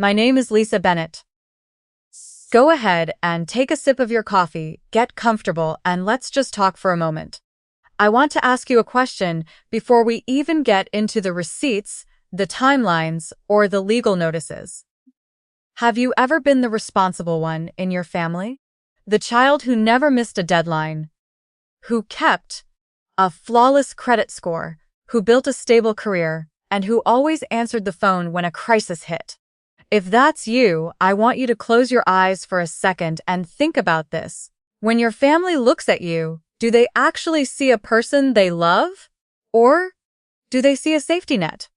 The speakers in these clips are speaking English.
My name is Lisa Bennett. Go ahead and take a sip of your coffee, get comfortable, and let's just talk for a moment. I want to ask you a question before we even get into the receipts, the timelines, or the legal notices. Have you ever been the responsible one in your family? The child who never missed a deadline, who kept a flawless credit score, who built a stable career, and who always answered the phone when a crisis hit? If that's you, I want you to close your eyes for a second and think about this. When your family looks at you, do they actually see a person they love? Or do they see a safety net?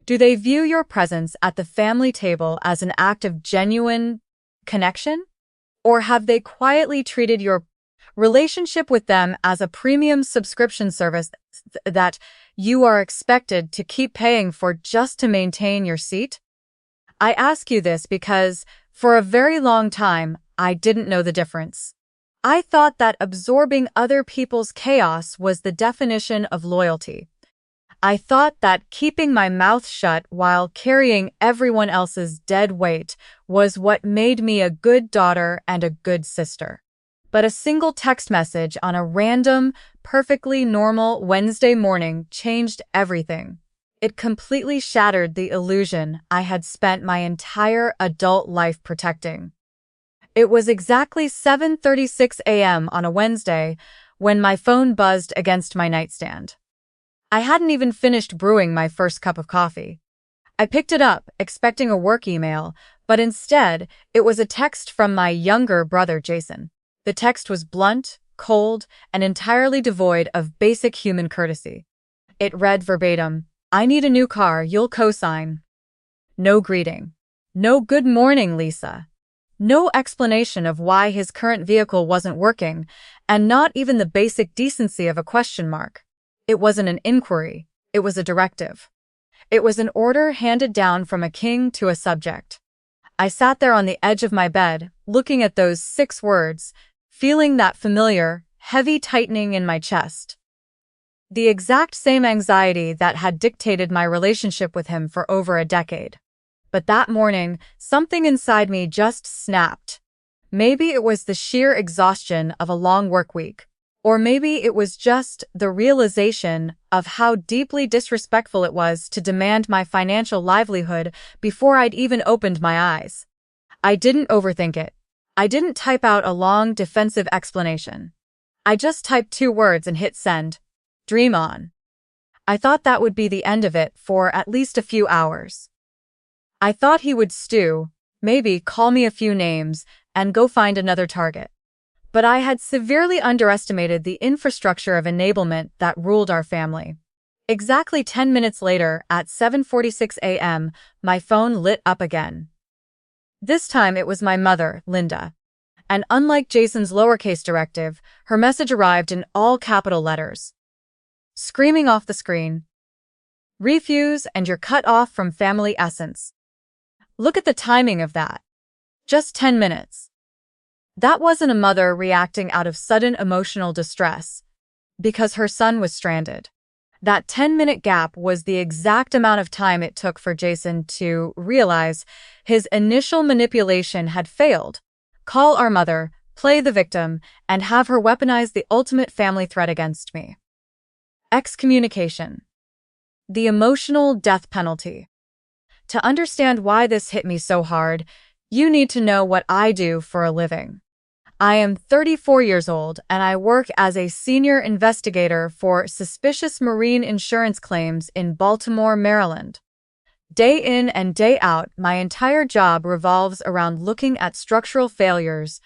Do they view your presence at the family table as an act of genuine connection? Or have they quietly treated your relationship with them as a premium subscription service that you are expected to keep paying for just to maintain your seat? I ask you this because, for a very long time, I didn't know the difference. I thought that absorbing other people's chaos was the definition of loyalty. I thought that keeping my mouth shut while carrying everyone else's dead weight was what made me a good daughter and a good sister. But a single text message on a random, perfectly normal Wednesday morning changed everything. It completely shattered the illusion I had spent my entire adult life protecting. It was exactly 7:36 a.m. on a Wednesday when my phone buzzed against my nightstand. I hadn't even finished brewing my first cup of coffee. I picked it up, expecting a work email, but instead, it was a text from my younger brother, Jason. The text was blunt, cold, and entirely devoid of basic human courtesy. It read verbatim, "I need a new car, you'll co-sign." No greeting. No "good morning, Lisa." No explanation of why his current vehicle wasn't working, and not even the basic decency of a question mark. It wasn't an inquiry, it was a directive. It was an order handed down from a king to a subject. I sat there on the edge of my bed, looking at those 6 words, feeling that familiar, heavy tightening in my chest. The exact same anxiety that had dictated my relationship with him for over a decade. But that morning, something inside me just snapped. Maybe it was the sheer exhaustion of a long work week. Or maybe it was just the realization of how deeply disrespectful it was to demand my financial livelihood before I'd even opened my eyes. I didn't overthink it. I didn't type out a long, defensive explanation. I just typed 2 words and hit send. Dream on. I thought that would be the end of it for at least a few hours. I thought he would stew, maybe call me a few names, and go find another target. But I had severely underestimated the infrastructure of enablement that ruled our family. Exactly 10 minutes later, at 7:46 a.m., my phone lit up again. This time it was my mother, Linda. And unlike Jason's lowercase directive, her message arrived in all capital letters. Screaming off the screen. "Refuse and you're cut off from family essence." Look at the timing of that. Just 10 minutes. That wasn't a mother reacting out of sudden emotional distress because her son was stranded. That 10-minute gap was the exact amount of time it took for Jason to realize his initial manipulation had failed, call our mother, play the victim, and have her weaponize the ultimate family threat against me. Excommunication. The emotional death penalty. To understand why this hit me so hard, you need to know what I do for a living. I am 34 years old and I work as a senior investigator for suspicious marine insurance claims in Baltimore, Maryland. Day in and day out, my entire job revolves around looking at structural failures,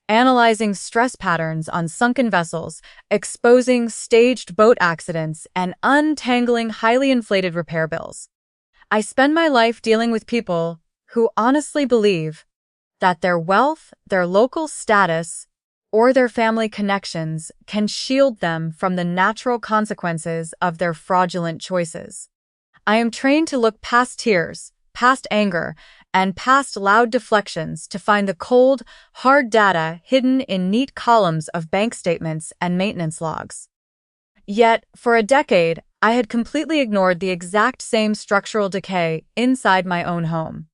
analyzing stress patterns on sunken vessels, exposing staged boat accidents, and untangling highly inflated repair bills. I spend my life dealing with people who honestly believe that their wealth, their local status, or their family connections can shield them from the natural consequences of their fraudulent choices. I am trained to look past tears, past anger, and past loud deflections to find the cold, hard data hidden in neat columns of bank statements and maintenance logs. Yet, for a decade, I had completely ignored the exact same structural decay inside my own home.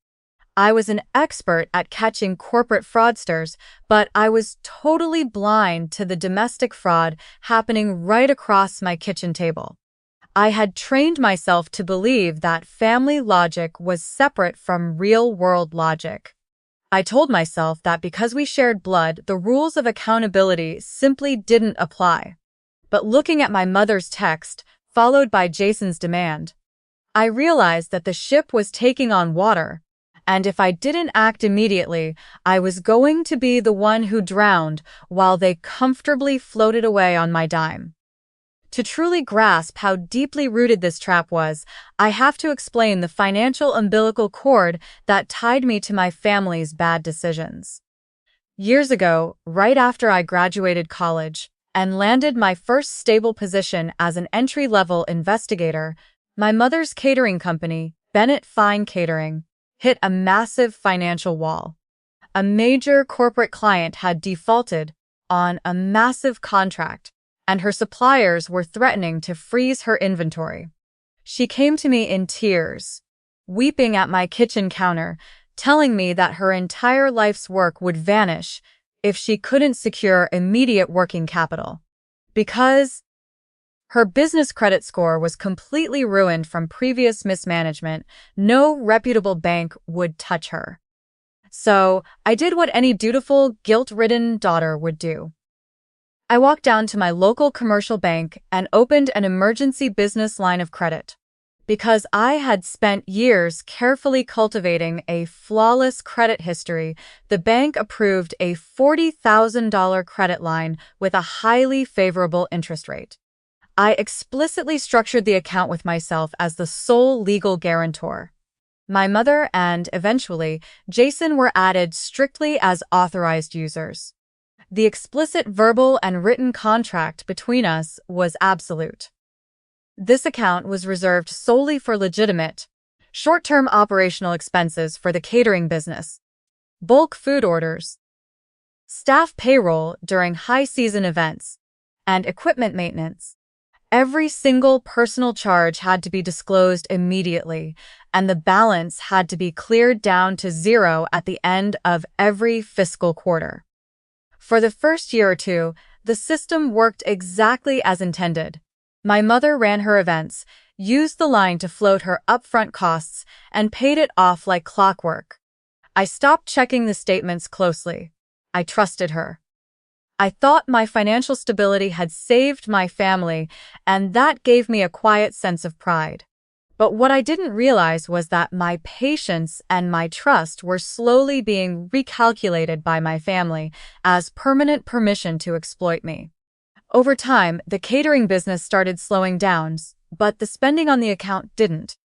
I was an expert at catching corporate fraudsters, but I was totally blind to the domestic fraud happening right across my kitchen table. I had trained myself to believe that family logic was separate from real-world logic. I told myself that because we shared blood, the rules of accountability simply didn't apply. But looking at my mother's text, followed by Jason's demand, I realized that the ship was taking on water, and if I didn't act immediately, I was going to be the one who drowned while they comfortably floated away on my dime. To truly grasp how deeply rooted this trap was, I have to explain the financial umbilical cord that tied me to my family's bad decisions. Years ago, right after I graduated college and landed my first stable position as an entry-level investigator, my mother's catering company, Bennett Fine Catering, hit a massive financial wall. A major corporate client had defaulted on a massive contract, and her suppliers were threatening to freeze her inventory. She came to me in tears, weeping at my kitchen counter, telling me that her entire life's work would vanish if she couldn't secure immediate working capital. Because her business credit score was completely ruined from previous mismanagement, no reputable bank would touch her. So I did what any dutiful, guilt-ridden daughter would do. I walked down to my local commercial bank and opened an emergency business line of credit. Because I had spent years carefully cultivating a flawless credit history, the bank approved a $40,000 credit line with a highly favorable interest rate. I explicitly structured the account with myself as the sole legal guarantor. My mother and, eventually, Jason were added strictly as authorized users. The explicit verbal and written contract between us was absolute. This account was reserved solely for legitimate, short-term operational expenses for the catering business, bulk food orders, staff payroll during high-season events, and equipment maintenance. Every single personal charge had to be disclosed immediately, and the balance had to be cleared down to zero at the end of every fiscal quarter. For the first year or two, the system worked exactly as intended. My mother ran her events, used the line to float her upfront costs, and paid it off like clockwork. I stopped checking the statements closely. I trusted her. I thought my financial stability had saved my family, and that gave me a quiet sense of pride. But what I didn't realize was that my patience and my trust were slowly being recalculated by my family as permanent permission to exploit me. Over time, the catering business started slowing down, but the spending on the account didn't.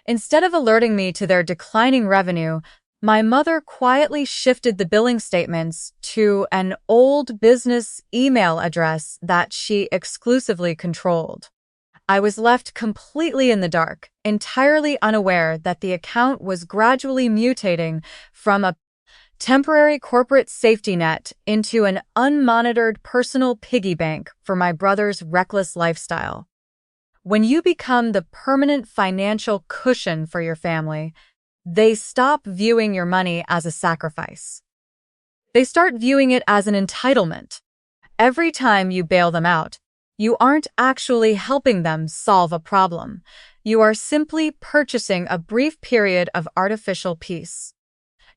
Instead of alerting me to their declining revenue, my mother quietly shifted the billing statements to an old business email address that she exclusively controlled. I was left completely in the dark, entirely unaware that the account was gradually mutating from a temporary corporate safety net into an unmonitored personal piggy bank for my brother's reckless lifestyle. When you become the permanent financial cushion for your family, they stop viewing your money as a sacrifice. They start viewing it as an entitlement. Every time you bail them out, you aren't actually helping them solve a problem. You are simply purchasing a brief period of artificial peace.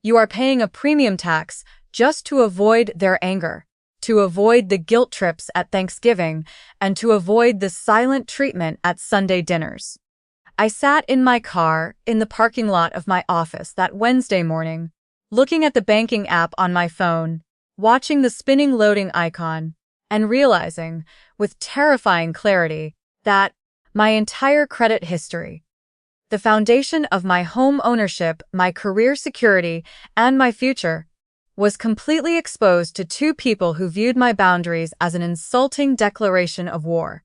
You are paying a premium tax just to avoid their anger, to avoid the guilt trips at Thanksgiving, and to avoid the silent treatment at Sunday dinners. I sat in my car in the parking lot of my office that Wednesday morning, looking at the banking app on my phone, watching the spinning loading icon, and realizing, with terrifying clarity, that my entire credit history, the foundation of my home ownership, my career security, and my future, was completely exposed to two people who viewed my boundaries as an insulting declaration of war.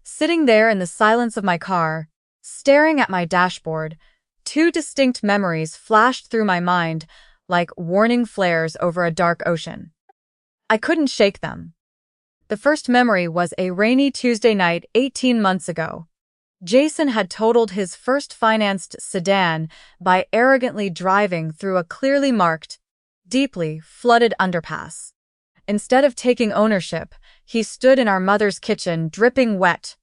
Sitting there in the silence of my car, staring at my dashboard, two distinct memories flashed through my mind like warning flares over a dark ocean. I couldn't shake them. The first memory was a rainy Tuesday night 18 months ago. Jason had totaled his first financed sedan by arrogantly driving through a clearly marked, deeply flooded underpass. Instead of taking ownership, he stood in our mother's kitchen dripping wet,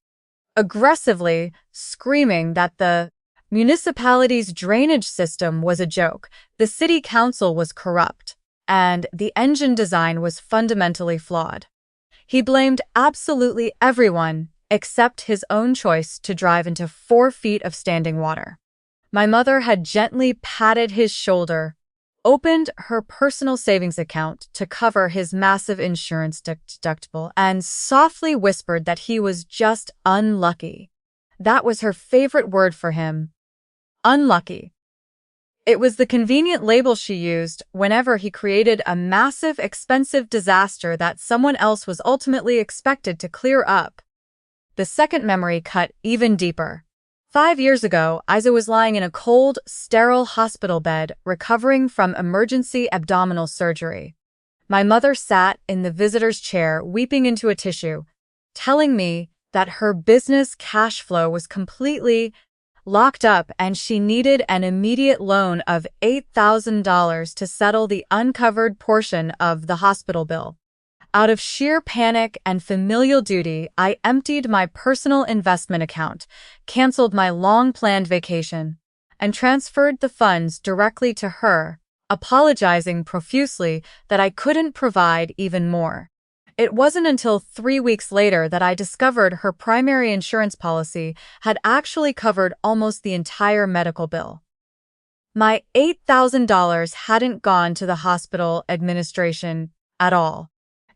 aggressively screaming that the municipality's drainage system was a joke, the city council was corrupt, and the engine design was fundamentally flawed. He blamed absolutely everyone except his own choice to drive into 4 feet of standing water. My mother had gently patted his shoulder, opened her personal savings account to cover his massive insurance deductible, and softly whispered that he was just unlucky. That was her favorite word for him. Unlucky. It was the convenient label she used whenever he created a massive, expensive disaster that someone else was ultimately expected to clear up. The second memory cut even deeper. 5 years ago, Isa was lying in a cold, sterile hospital bed, recovering from emergency abdominal surgery. My mother sat in the visitor's chair, weeping into a tissue, telling me that her business cash flow was completely locked up and she needed an immediate loan of $8,000 to settle the uncovered portion of the hospital bill. Out of sheer panic and familial duty, I emptied my personal investment account, canceled my long-planned vacation, and transferred the funds directly to her, apologizing profusely that I couldn't provide even more. It wasn't until 3 weeks later that I discovered her primary insurance policy had actually covered almost the entire medical bill. My $8,000 hadn't gone to the hospital administration at all.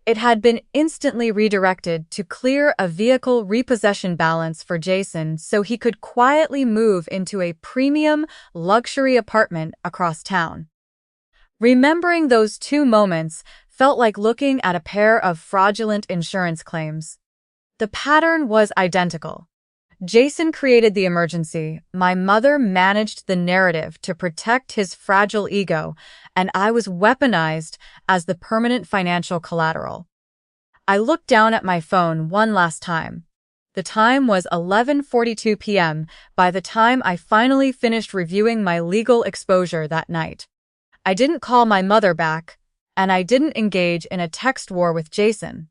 It had been instantly redirected to clear a vehicle repossession balance for Jason so he could quietly move into a premium luxury apartment across town. Remembering those 2 moments felt like looking at a pair of fraudulent insurance claims. The pattern was identical. Jason created the emergency, my mother managed the narrative to protect his fragile ego, and I was weaponized as the permanent financial collateral. I looked down at my phone one last time. The time was 11:42 p.m. by the time I finally finished reviewing my legal exposure that night. I didn't call my mother back, and I didn't engage in a text war with Jason.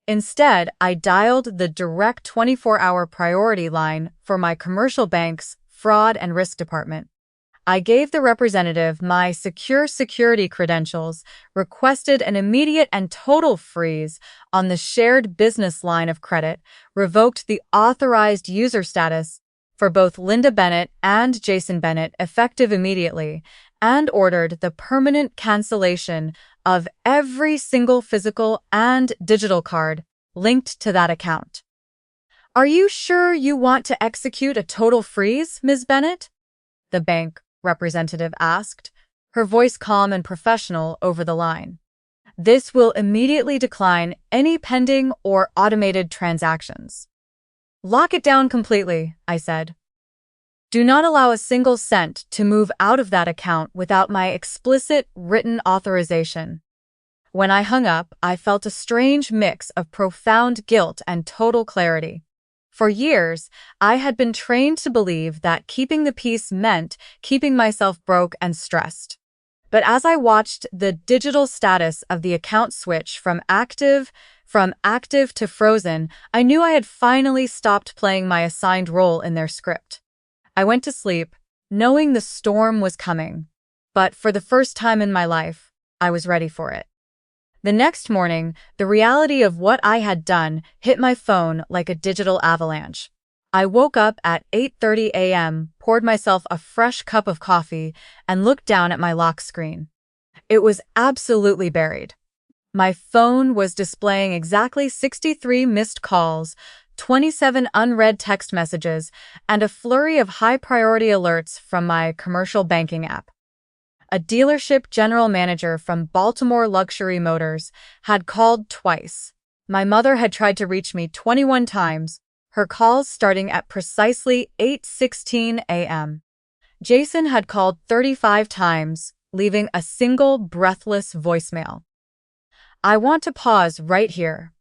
Instead, I dialed the direct 24-hour priority line for my commercial bank's fraud and risk department. I gave the representative my secure security credentials, requested an immediate and total freeze on the shared business line of credit, revoked the authorized user status for both Linda Bennett and Jason Bennett effective immediately, and ordered the permanent cancellation of every single physical and digital card linked to that account. "Are you sure you want to execute a total freeze, Ms. Bennett?" the bank representative asked, her voice calm and professional over the line. "This will immediately decline any pending or automated transactions." "Lock it down completely," I said. "Do not allow a single cent to move out of that account without my explicit written authorization." When I hung up, I felt a strange mix of profound guilt and total clarity. For years, I had been trained to believe that keeping the peace meant keeping myself broke and stressed. But as I watched the digital status of the account switch from active to frozen, I knew I had finally stopped playing my assigned role in their script. I went to sleep, knowing the storm was coming, but for the first time in my life, I was ready for it. The next morning, the reality of what I had done hit my phone like a digital avalanche. I woke up at 8:30 a.m., poured myself a fresh cup of coffee, and looked down at my lock screen. It was absolutely buried. My phone was displaying exactly 63 missed calls, 27 unread text messages, and a flurry of high-priority alerts from my commercial banking app. A dealership general manager from Baltimore Luxury Motors had called twice. My mother had tried to reach me 21 times, her calls starting at precisely 8:16 a.m. Jason had called 35 times, leaving a single breathless voicemail. I want to pause right here.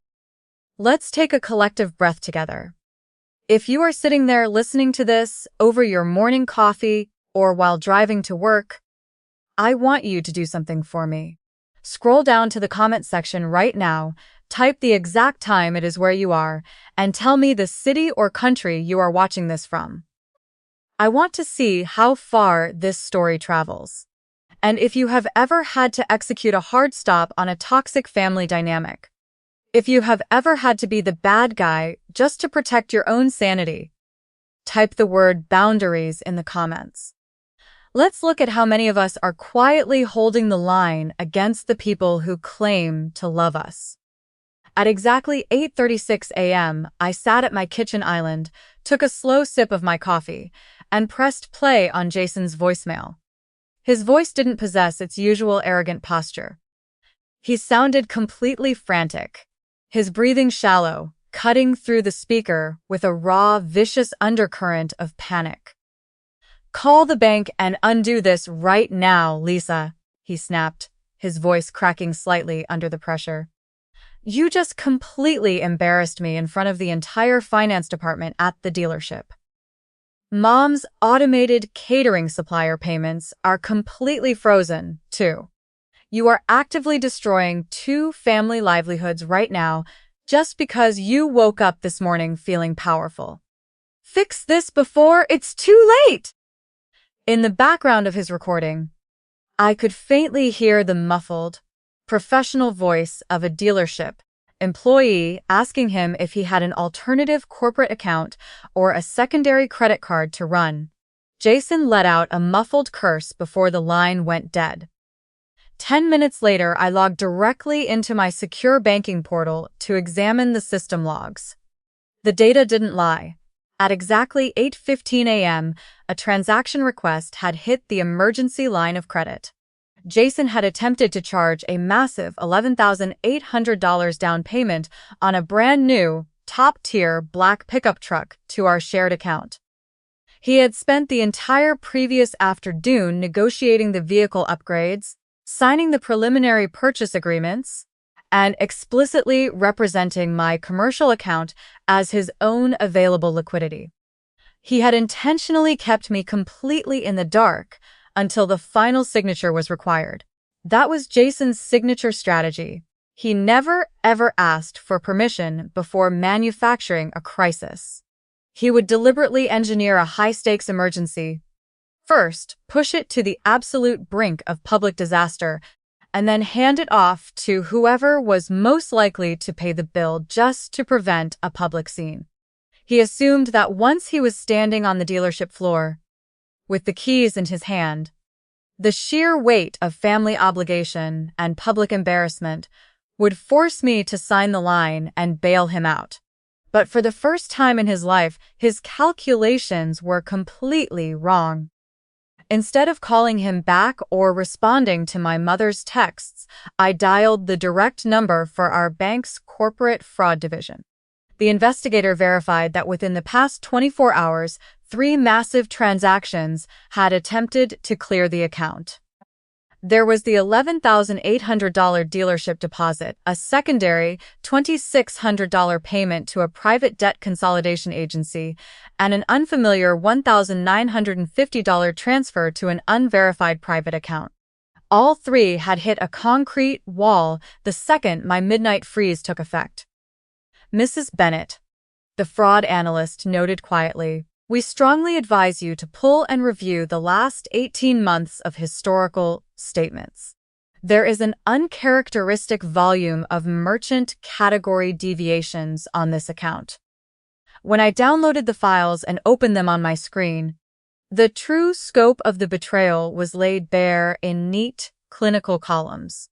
Let's take a collective breath together. If you are sitting there listening to this over your morning coffee or while driving to work, I want you to do something for me. Scroll down to the comment section right now, type the exact time it is where you are, and tell me the city or country you are watching this from. I want to see how far this story travels. And if you have ever had to execute a hard stop on a toxic family dynamic. If you have ever had to be the bad guy just to protect your own sanity. Type the word boundaries in the comments. Let's look at how many of us are quietly holding the line against the people who claim to love us. At exactly 8:36 a.m., I sat at my kitchen island, took a slow sip of my coffee, and pressed play on Jason's voicemail. His voice didn't possess its usual arrogant posture. He sounded completely frantic, his breathing shallow, cutting through the speaker with a raw, vicious undercurrent of panic. "Call the bank and undo this right now, Lisa," he snapped, his voice cracking slightly under the pressure. "You just completely embarrassed me in front of the entire finance department at the dealership. Mom's automated catering supplier payments are completely frozen, too. You are actively destroying 2 family livelihoods right now just because you woke up this morning feeling powerful. Fix this before it's too late!" In the background of his recording, I could faintly hear the muffled, professional voice of a dealership employee asking him if he had an alternative corporate account or a secondary credit card to run. Jason let out a muffled curse before the line went dead. 10 minutes later, I logged directly into my secure banking portal to examine the system logs. The data didn't lie. At exactly 8:15 a.m., a transaction request had hit the emergency line of credit. Jason had attempted to charge a massive $11,800 down payment on a brand new, top-tier black pickup truck to our shared account. He had spent the entire previous afternoon negotiating the vehicle upgrades, signing the preliminary purchase agreements, and explicitly representing my commercial account as his own available liquidity. He had intentionally kept me completely in the dark until the final signature was required. That was Jason's signature strategy. He never, ever asked for permission before manufacturing a crisis. He would deliberately engineer a high-stakes emergency, first push it to the absolute brink of public disaster, and then hand it off to whoever was most likely to pay the bill just to prevent a public scene. He assumed that once he was standing on the dealership floor, with the keys in his hand, the sheer weight of family obligation and public embarrassment would force me to sign the line and bail him out. But for the first time in his life, his calculations were completely wrong. Instead of calling him back or responding to my mother's texts, I dialed the direct number for our bank's corporate fraud division. The investigator verified that within the past 24 hours, 3 massive transactions had attempted to clear the account. There was the $11,800 dealership deposit, a secondary $2,600 payment to a private debt consolidation agency, and an unfamiliar $1,950 transfer to an unverified private account. All 3 had hit a concrete wall the second my midnight freeze took effect. "Mrs. Bennett," the fraud analyst noted quietly, "we strongly advise you to pull and review the last 18 months of historical statements. There is an uncharacteristic volume of merchant category deviations on this account." When I downloaded the files and opened them on my screen, the true scope of the betrayal was laid bare in neat, clinical columns.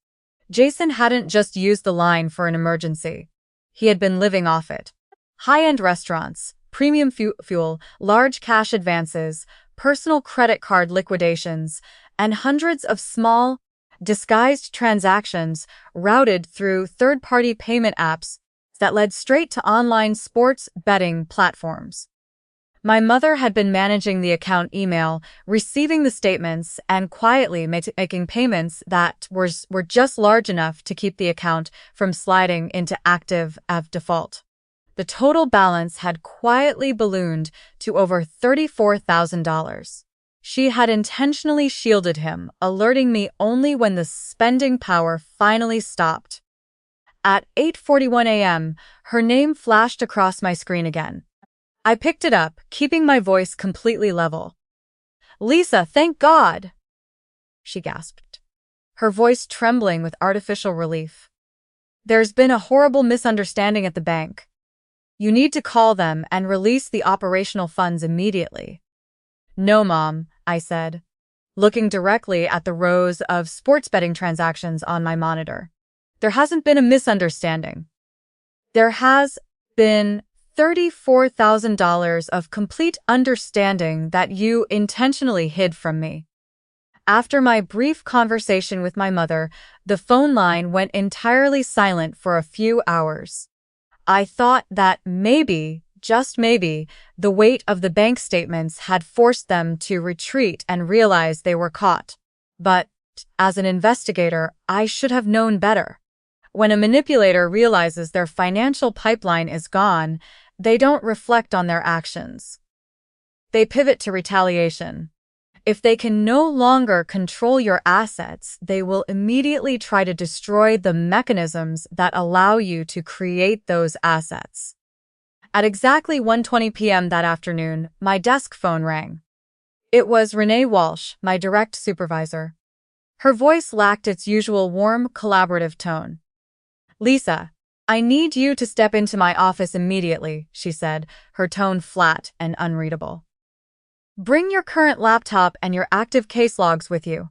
Jason hadn't just used the line for an emergency. He had been living off it. High-end restaurants, premium fuel, large cash advances, personal credit card liquidations, and hundreds of small, disguised transactions routed through third-party payment apps that led straight to online sports betting platforms. My mother had been managing the account email, receiving the statements, and quietly making payments that were just large enough to keep the account from sliding into active default. The total balance had quietly ballooned to over $34,000. She had intentionally shielded him, alerting me only when the spending power finally stopped. At 8:41 a.m., her name flashed across my screen again. I picked it up, keeping my voice completely level. "Lisa, thank God!" she gasped, her voice trembling with artificial relief. "There's been a horrible misunderstanding at the bank. You need to call them and release the operational funds immediately." "No, Mom," I said, looking directly at the rows of sports betting transactions on my monitor. "There hasn't been a misunderstanding. There has been $34,000 of complete understanding that you intentionally hid from me." After my brief conversation with my mother, the phone line went entirely silent for a few hours. I thought that maybe, just maybe, the weight of the bank statements had forced them to retreat and realize they were caught. But, as an investigator, I should have known better. When a manipulator realizes their financial pipeline is gone, they don't reflect on their actions. They pivot to retaliation. If they can no longer control your assets, they will immediately try to destroy the mechanisms that allow you to create those assets. At exactly 1:20 p.m. that afternoon, my desk phone rang. It was Renee Walsh, my direct supervisor. Her voice lacked its usual warm, collaborative tone. "Lisa, I need you to step into my office immediately," she said, her tone flat and unreadable. "Bring your current laptop and your active case logs with you."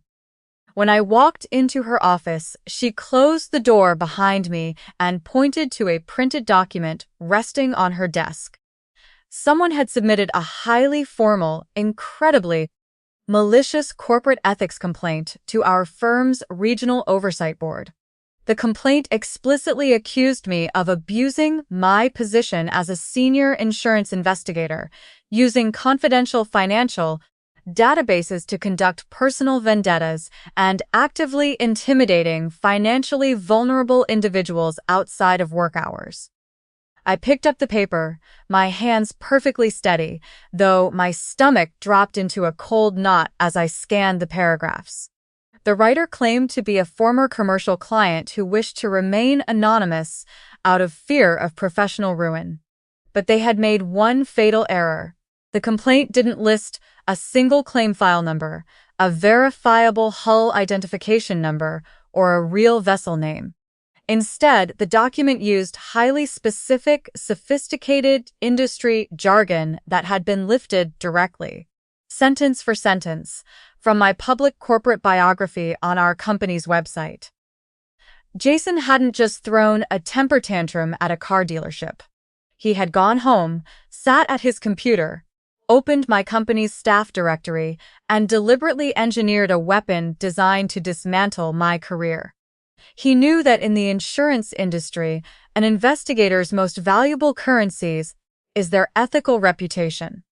When I walked into her office, she closed the door behind me and pointed to a printed document resting on her desk. Someone had submitted a highly formal, incredibly malicious corporate ethics complaint to our firm's regional oversight board. The complaint explicitly accused me of abusing my position as a senior insurance investigator, using confidential financial databases to conduct personal vendettas, and actively intimidating financially vulnerable individuals outside of work hours. I picked up the paper, my hands perfectly steady, though my stomach dropped into a cold knot as I scanned the paragraphs. The writer claimed to be a former commercial client who wished to remain anonymous out of fear of professional ruin. But they had made one fatal error. The complaint didn't list a single claim file number, a verifiable hull identification number, or a real vessel name. Instead, the document used highly specific, sophisticated industry jargon that had been lifted directly, sentence for sentence, from my public corporate biography on our company's website. Jason hadn't just thrown a temper tantrum at a car dealership. He had gone home, sat at his computer, opened my company's staff directory, and deliberately engineered a weapon designed to dismantle my career. He knew that in the insurance industry, an investigator's most valuable currencies is their ethical reputation.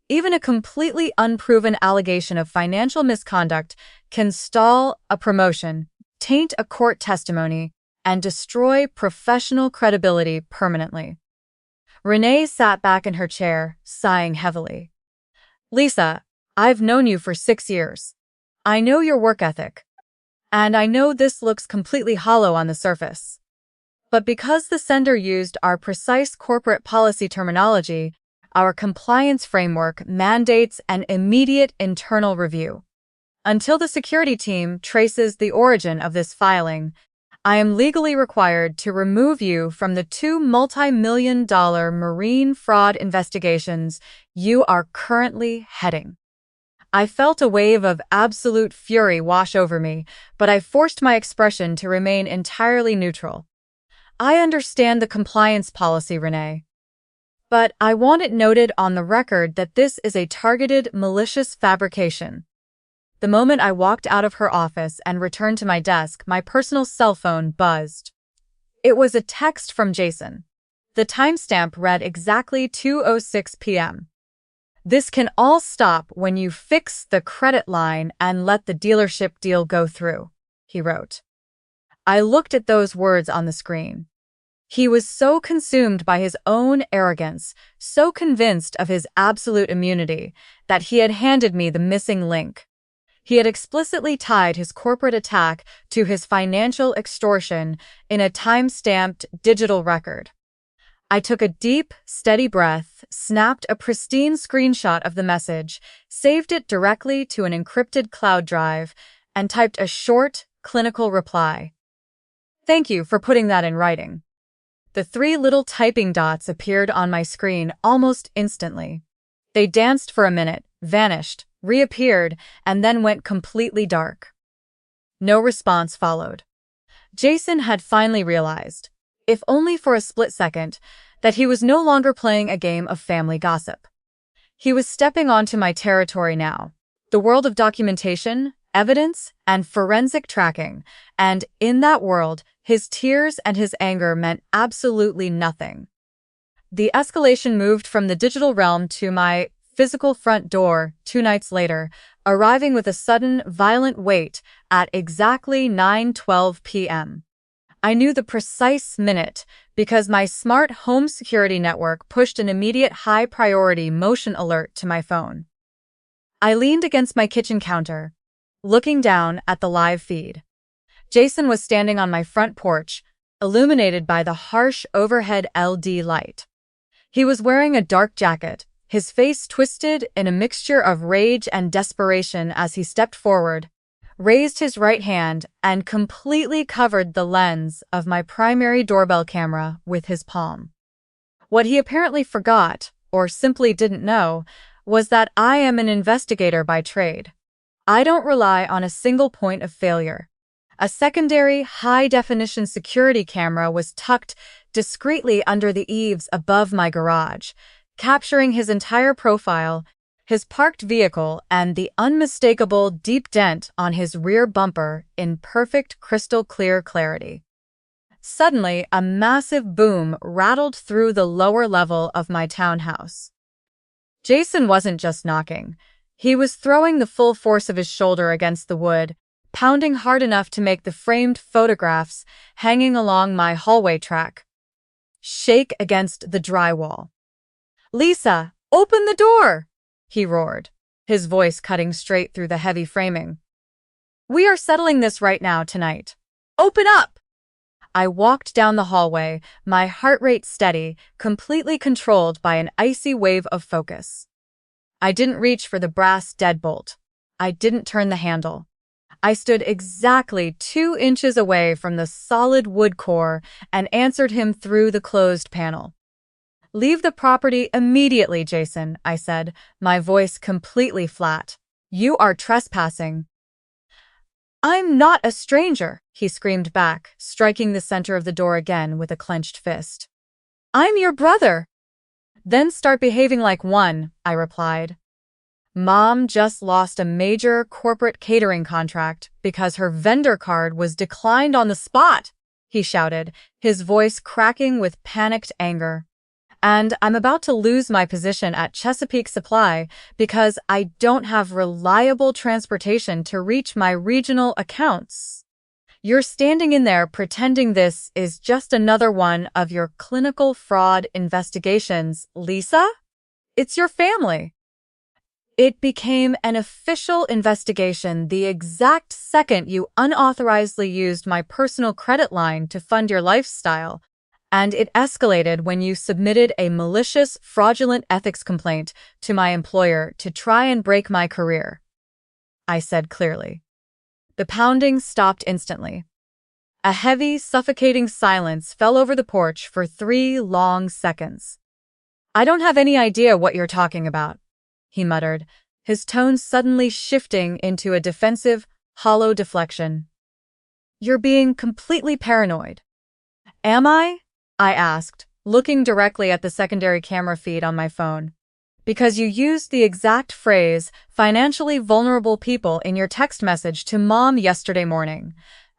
Even a completely unproven allegation of financial misconduct can stall a promotion, taint a court testimony, and destroy professional credibility permanently. Renee sat back in her chair, sighing heavily. "Lisa, I've known you for 6 years. I know your work ethic. And I know this looks completely hollow on the surface. But because the sender used our precise corporate policy terminology, our compliance framework mandates an immediate internal review. Until the security team traces the origin of this filing, I am legally required to remove you from the 2 multi-million-dollar marine fraud investigations you are currently heading." I felt a wave of absolute fury wash over me, but I forced my expression to remain entirely neutral. "I understand the compliance policy, Renee. But I want it noted on the record that this is a targeted, malicious fabrication." The moment I walked out of her office and returned to my desk, my personal cell phone buzzed. It was a text from Jason. The timestamp read exactly 2:06 p.m. "This can all stop when you fix the credit line and let the dealership deal go through," he wrote. I looked at those words on the screen. He was so consumed by his own arrogance, so convinced of his absolute immunity, that he had handed me the missing link. He had explicitly tied his corporate attack to his financial extortion in a time-stamped digital record. I took a deep, steady breath, snapped a pristine screenshot of the message, saved it directly to an encrypted cloud drive, and typed a short, clinical reply. "Thank you for putting that in writing." The 3 little typing dots appeared on my screen almost instantly. They danced for a minute, vanished, reappeared, and then went completely dark. No response followed. Jason had finally realized, if only for a split second, that he was no longer playing a game of family gossip. He was stepping onto my territory now, the world of documentation, evidence, and forensic tracking, and in that world, his tears and his anger meant absolutely nothing. The escalation moved from the digital realm to my physical front door 2 nights later, arriving with a sudden, violent weight at exactly 9:12 p.m. I knew the precise minute because my smart home security network pushed an immediate high-priority motion alert to my phone. I leaned against my kitchen counter, looking down at the live feed. Jason was standing on my front porch, illuminated by the harsh overhead LED light. He was wearing a dark jacket, his face twisted in a mixture of rage and desperation as he stepped forward, raised his right hand, and completely covered the lens of my primary doorbell camera with his palm. What he apparently forgot, or simply didn't know, was that I am an investigator by trade. I don't rely on a single point of failure. A secondary, high-definition security camera was tucked discreetly under the eaves above my garage, capturing his entire profile, his parked vehicle, and the unmistakable deep dent on his rear bumper in perfect crystal-clear clarity. Suddenly, a massive boom rattled through the lower level of my townhouse. Jason wasn't just knocking. He was throwing the full force of his shoulder against the wood, pounding hard enough to make the framed photographs hanging along my hallway track shake against the drywall. "Lisa, open the door!" he roared, his voice cutting straight through the heavy framing. "We are settling this right now tonight. Open up!" I walked down the hallway, my heart rate steady, completely controlled by an icy wave of focus. I didn't reach for the brass deadbolt. I didn't turn the handle. I stood exactly 2 inches away from the solid wood core and answered him through the closed panel. "Leave the property immediately, Jason," I said, my voice completely flat. "You are trespassing." "I'm not a stranger," he screamed back, striking the center of the door again with a clenched fist. "I'm your brother." "Then start behaving like one," I replied. "Mom just lost a major corporate catering contract because her vendor card was declined on the spot," he shouted, his voice cracking with panicked anger. "And I'm about to lose my position at Chesapeake Supply because I don't have reliable transportation to reach my regional accounts. You're standing in there pretending this is just another one of your clinical fraud investigations, Lisa? It's your family." It became an official investigation the exact second you unauthorizedly used my personal credit line to fund your lifestyle, and it escalated when you submitted a malicious, fraudulent ethics complaint to my employer to try and break my career, I said clearly. The pounding stopped instantly. A heavy, suffocating silence fell over the porch for 3 long seconds. "I don't have any idea what you're talking about," he muttered, his tone suddenly shifting into a defensive, hollow deflection. "You're being completely paranoid." "Am I?" I asked, looking directly at the secondary camera feed on my phone. "Because you used the exact phrase, financially vulnerable people, in your text message to Mom yesterday morning,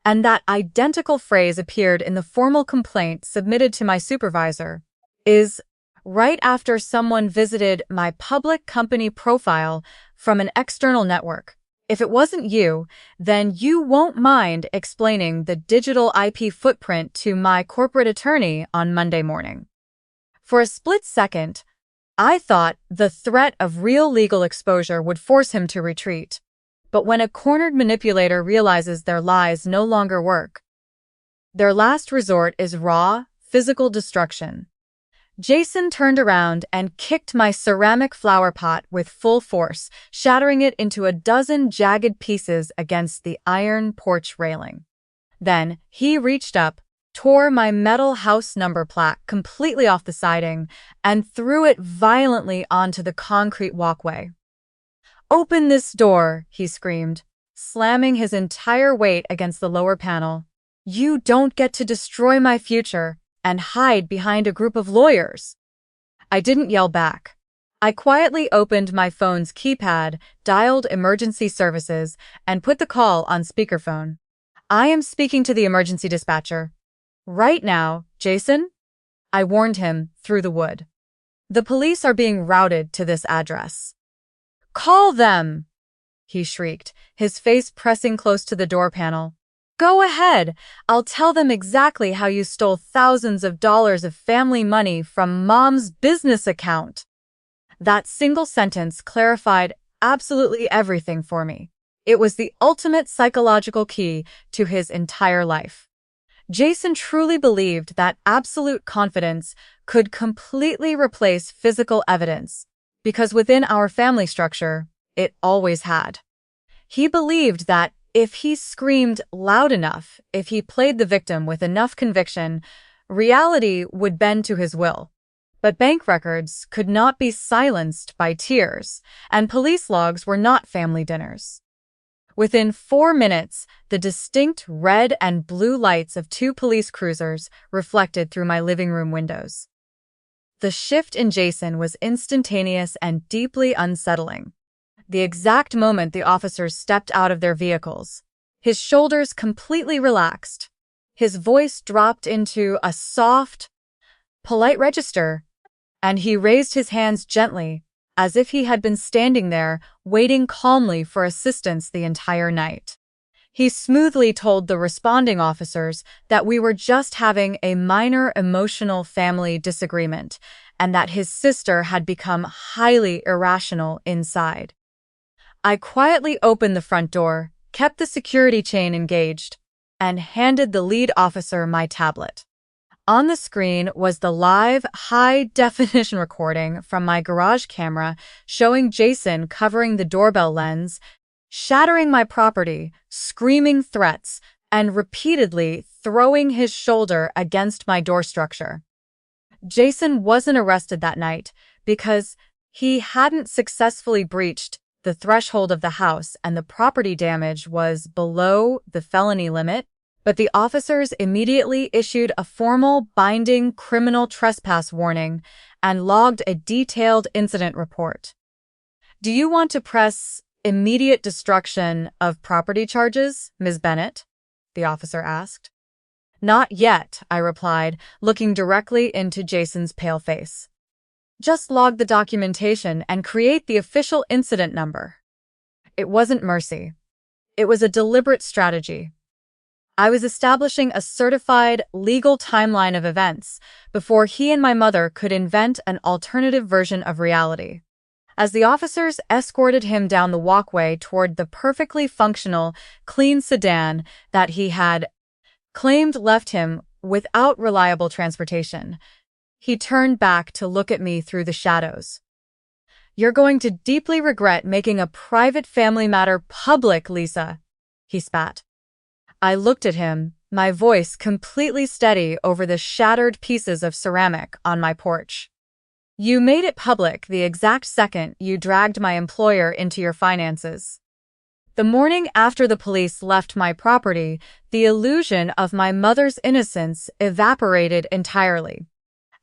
and that identical phrase appeared in the formal complaint submitted to my supervisor, is right after someone visited my public company profile from an external network. If it wasn't you, then you won't mind explaining the digital IP footprint to my corporate attorney on Monday morning." For a split second, I thought the threat of real legal exposure would force him to retreat. But when a cornered manipulator realizes their lies no longer work, their last resort is raw, physical destruction. Jason turned around and kicked my ceramic flower pot with full force, shattering it into a dozen jagged pieces against the iron porch railing. Then he reached up, tore my metal house number plaque completely off the siding, and threw it violently onto the concrete walkway. "Open this door," he screamed, slamming his entire weight against the lower panel. "You don't get to destroy my future and hide behind a group of lawyers." I didn't yell back. I quietly opened my phone's keypad, dialed emergency services, and put the call on speakerphone. "I am speaking to the emergency dispatcher. Right now, Jason?" I warned him through the wood. "The police are being routed to this address." "Call them!" he shrieked, his face pressing close to the door panel. "Go ahead. I'll tell them exactly how you stole thousands of dollars of family money from Mom's business account." That single sentence clarified absolutely everything for me. It was the ultimate psychological key to his entire life. Jason truly believed that absolute confidence could completely replace physical evidence, because within our family structure, it always had. He believed that if he screamed loud enough, if he played the victim with enough conviction, reality would bend to his will. But bank records could not be silenced by tears, and police logs were not family dinners. Within 4 minutes, the distinct red and blue lights of 2 police cruisers reflected through my living room windows. The shift in Jason was instantaneous and deeply unsettling. The exact moment the officers stepped out of their vehicles, his shoulders completely relaxed. His voice dropped into a soft, polite register, and he raised his hands gently, as if he had been standing there, waiting calmly for assistance the entire night. He smoothly told the responding officers that we were just having a minor emotional family disagreement, and that his sister had become highly irrational inside. I quietly opened the front door, kept the security chain engaged, and handed the lead officer my tablet. On the screen was the live, high-definition recording from my garage camera showing Jason covering the doorbell lens, shattering my property, screaming threats, and repeatedly throwing his shoulder against my door structure. Jason wasn't arrested that night because he hadn't successfully breached the threshold of the house and the property damage was below the felony limit, but the officers immediately issued a formal binding criminal trespass warning and logged a detailed incident report. "Do you want to press immediate destruction of property charges, Ms. Bennett?" the officer asked. "Not yet," I replied, looking directly into Jason's pale face. "Just log the documentation and create the official incident number." It wasn't mercy. It was a deliberate strategy. I was establishing a certified, legal timeline of events before he and my mother could invent an alternative version of reality. As the officers escorted him down the walkway toward the perfectly functional, clean sedan that he had claimed left him without reliable transportation, he turned back to look at me through the shadows. "You're going to deeply regret making a private family matter public, Lisa," he spat. I looked at him, my voice completely steady over the shattered pieces of ceramic on my porch. "You made it public the exact second you dragged my employer into your finances." The morning after the police left my property, the illusion of my mother's innocence evaporated entirely.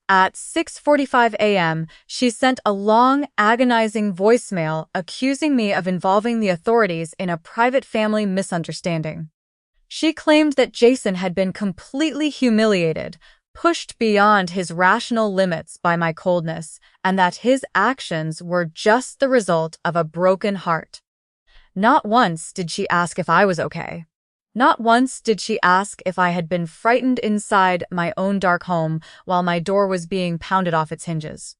At 6:45 a.m., she sent a long, agonizing voicemail accusing me of involving the authorities in a private family misunderstanding. She claimed that Jason had been completely humiliated, pushed beyond his rational limits by my coldness, and that his actions were just the result of a broken heart. Not once did she ask if I was okay. Not once did she ask if I had been frightened inside my own dark home while my door was being pounded off its hinges.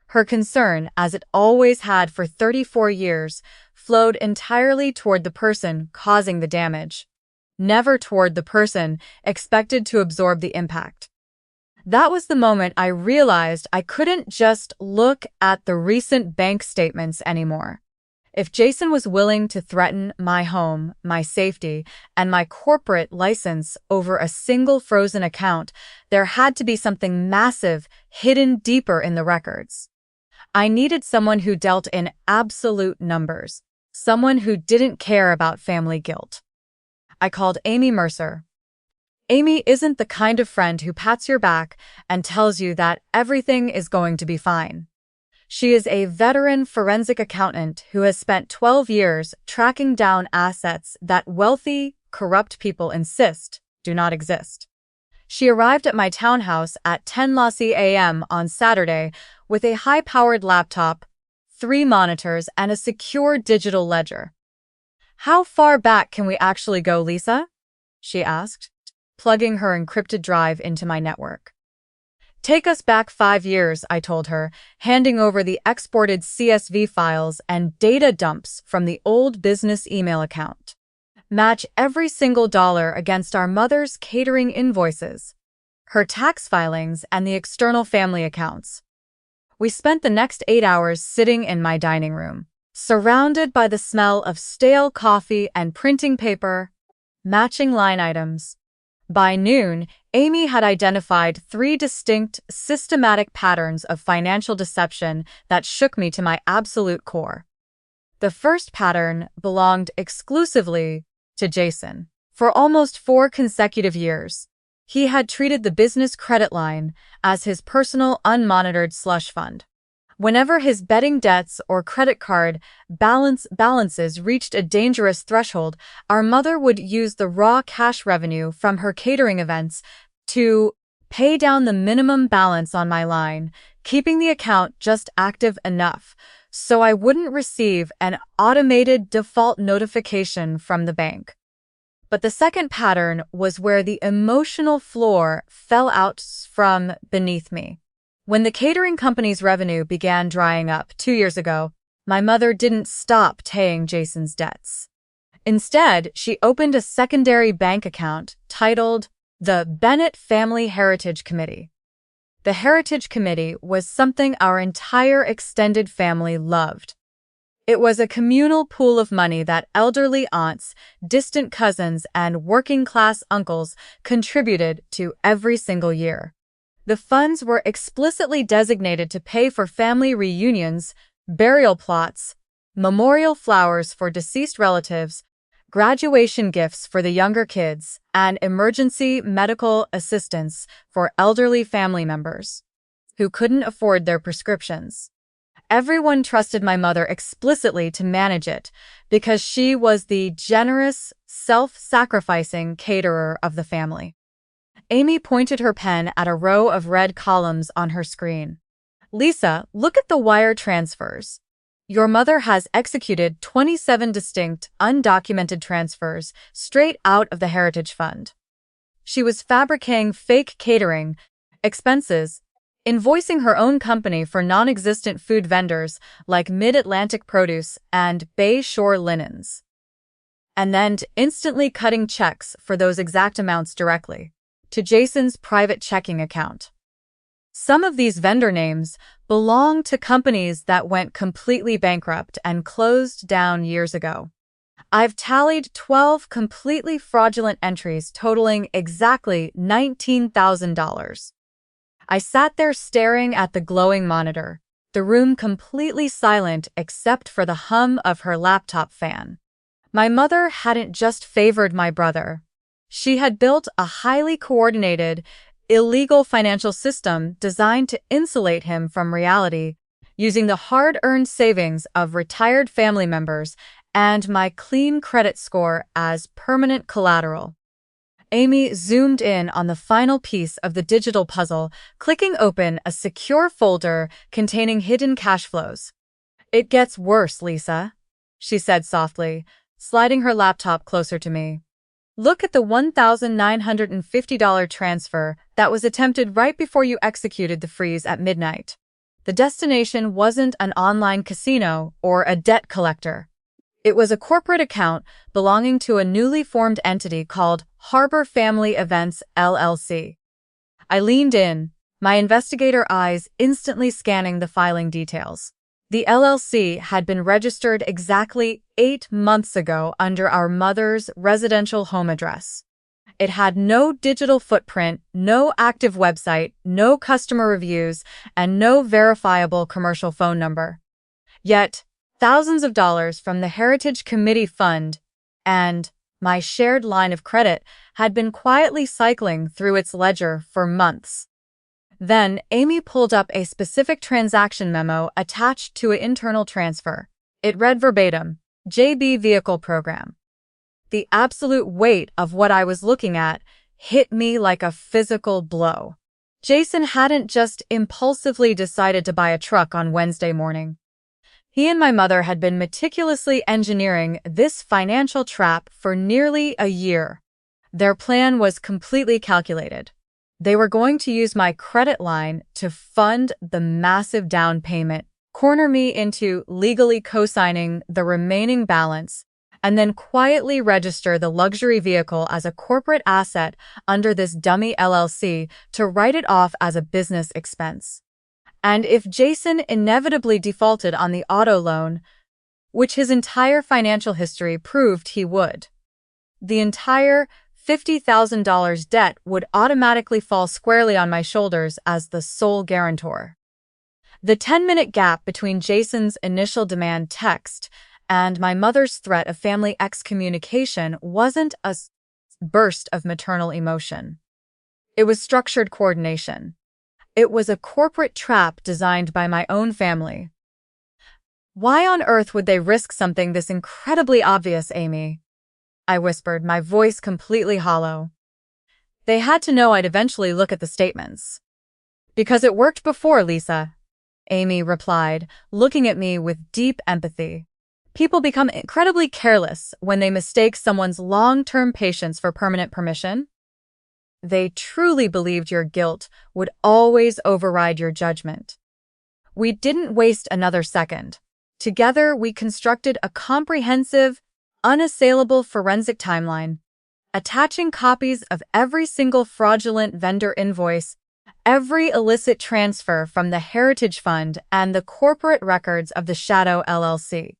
Her concern, as it always had for 34 years, flowed entirely toward the person causing the damage, never toward the person expected to absorb the impact. That was the moment I realized I couldn't just look at the recent bank statements anymore. If Jason was willing to threaten my home, my safety, and my corporate license over a single frozen account, there had to be something massive hidden deeper in the records. I needed someone who dealt in absolute numbers, someone who didn't care about family guilt. I called Amy Mercer. Amy isn't the kind of friend who pats your back and tells you that everything is going to be fine. She is a veteran forensic accountant who has spent 12 years tracking down assets that wealthy, corrupt people insist do not exist. She arrived at my townhouse at 10:00 a.m. on Saturday with a high-powered laptop, 3 monitors, and a secure digital ledger. "How far back can we actually go, Lisa?" she asked, plugging her encrypted drive into my network. "Take us back 5 years," I told her, handing over the exported CSV files and data dumps from the old business email account. "Match every single dollar against our mother's catering invoices, her tax filings, and the external family accounts." We spent the next 8 hours sitting in my dining room, surrounded by the smell of stale coffee and printing paper, matching line items. By noon, Amy had identified 3 distinct, systematic patterns of financial deception that shook me to my absolute core. The first pattern belonged exclusively to Jason. For almost 4 consecutive years, he had treated the business credit line as his personal unmonitored slush fund. Whenever his betting debts or credit card balances reached a dangerous threshold, our mother would use the raw cash revenue from her catering events to pay down the minimum balance on my line, keeping the account just active enough so I wouldn't receive an automated default notification from the bank. But the second pattern was where the emotional floor fell out from beneath me. When the catering company's revenue began drying up 2 years ago, my mother didn't stop paying Jason's debts. Instead, she opened a secondary bank account titled the Bennett Family Heritage Committee. The Heritage Committee was something our entire extended family loved. It was a communal pool of money that elderly aunts, distant cousins, and working-class uncles contributed to every single year. The funds were explicitly designated to pay for family reunions, burial plots, memorial flowers for deceased relatives, graduation gifts for the younger kids, and emergency medical assistance for elderly family members who couldn't afford their prescriptions. Everyone trusted my mother explicitly to manage it because she was the generous, self-sacrificing caterer of the family. Amy pointed her pen at a row of red columns on her screen. "Lisa, look at the wire transfers. Your mother has executed 27 distinct, undocumented transfers straight out of the Heritage Fund. She was fabricating fake catering expenses, invoicing her own company for non-existent food vendors like Mid-Atlantic Produce and Bay Shore Linens, and then instantly cutting checks for those exact amounts directly to Jason's private checking account. Some of these vendor names belong to companies that went completely bankrupt and closed down years ago. I've tallied 12 completely fraudulent entries totaling exactly $19,000. I sat there staring at the glowing monitor, the room completely silent except for the hum of her laptop fan. My mother hadn't just favored my brother. She had built a highly coordinated, illegal financial system designed to insulate him from reality, using the hard-earned savings of retired family members and my clean credit score as permanent collateral. Amy zoomed in on the final piece of the digital puzzle, clicking open a secure folder containing hidden cash flows. "It gets worse, Lisa. she said softly, sliding her laptop closer to me. Look at the $1,950 transfer that was attempted right before you executed the freeze at midnight. The destination wasn't an online casino or a debt collector. It was a corporate account belonging to a newly formed entity called Harbor Family Events, LLC. I leaned in, my investigator eyes instantly scanning the filing details. The LLC had been registered exactly 8 months ago under our mother's residential home address. It had no digital footprint, no active website, no customer reviews, and no verifiable commercial phone number. Yet, thousands of dollars from the Heritage Committee Fund and my shared line of credit had been quietly cycling through its ledger for months. Then, Amy pulled up a specific transaction memo attached to an internal transfer. It read verbatim, JB Vehicle Program. The absolute weight of what I was looking at hit me like a physical blow. Jason hadn't just impulsively decided to buy a truck on Wednesday morning. He and my mother had been meticulously engineering this financial trap for nearly a year. Their plan was completely calculated. They were going to use my credit line to fund the massive down payment, corner me into legally co-signing the remaining balance, and then quietly register the luxury vehicle as a corporate asset under this dummy LLC to write it off as a business expense. And if Jason inevitably defaulted on the auto loan, which his entire financial history proved he would, the entire $50,000 debt would automatically fall squarely on my shoulders as the sole guarantor. The 10-minute gap between Jason's initial demand text and my mother's threat of family excommunication wasn't a burst of maternal emotion. It was structured coordination. It was a corporate trap designed by my own family. Why on earth would they risk something this incredibly obvious, Amy? I whispered, my voice completely hollow. They had to know I'd eventually look at the statements. Because it worked before, Lisa, Amy replied, looking at me with deep empathy. People become incredibly careless when they mistake someone's long-term patience for permanent permission. They truly believed your guilt would always override your judgment. We didn't waste another second. Together, we constructed a comprehensive, unassailable forensic timeline, attaching copies of every single fraudulent vendor invoice, every illicit transfer from the Heritage Fund, and the corporate records of the Shadow LLC.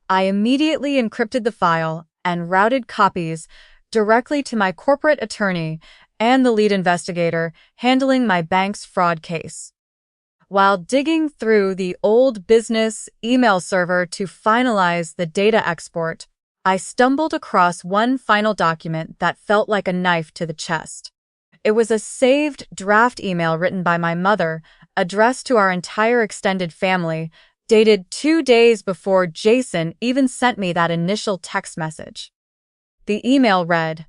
I immediately encrypted the file and routed copies directly to my corporate attorney and the lead investigator handling my bank's fraud case. While digging through the old business email server to finalize the data export, I stumbled across one final document that felt like a knife to the chest. It was a saved draft email written by my mother, addressed to our entire extended family, dated 2 days before Jason even sent me that initial text message. The email read,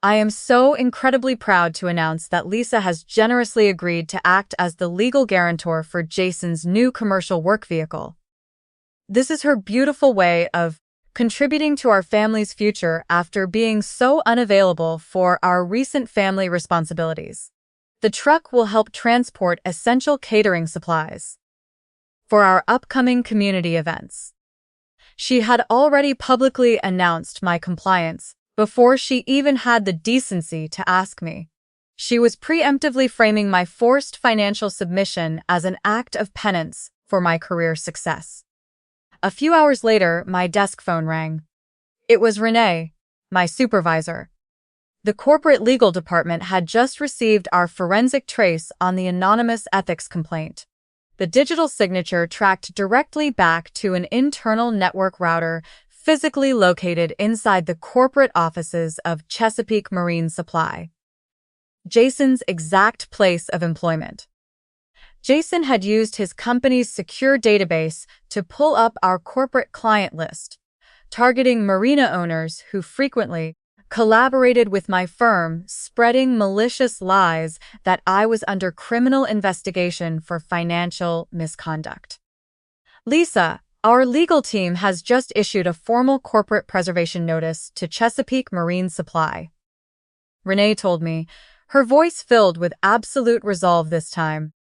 I am so incredibly proud to announce that Lisa has generously agreed to act as the legal guarantor for Jason's new commercial work vehicle. This is her beautiful way of contributing to our family's future after being so unavailable for our recent family responsibilities. The truck will help transport essential catering supplies for our upcoming community events. She had already publicly announced my compliance before she even had the decency to ask me. She was preemptively framing my forced financial submission as an act of penance for my career success. A few hours later, my desk phone rang. It was Renee, my supervisor. The corporate legal department had just received our forensic trace on the anonymous ethics complaint. The digital signature tracked directly back to an internal network router physically located inside the corporate offices of Chesapeake Marine Supply. Jason's exact place of employment. Jason had used his company's secure database to pull up our corporate client list, targeting marina owners who frequently collaborated with my firm, spreading malicious lies that I was under criminal investigation for financial misconduct. Lisa, Our legal team has just issued a formal corporate preservation notice to Chesapeake Marine Supply. Renee told me, her voice filled with absolute resolve this time.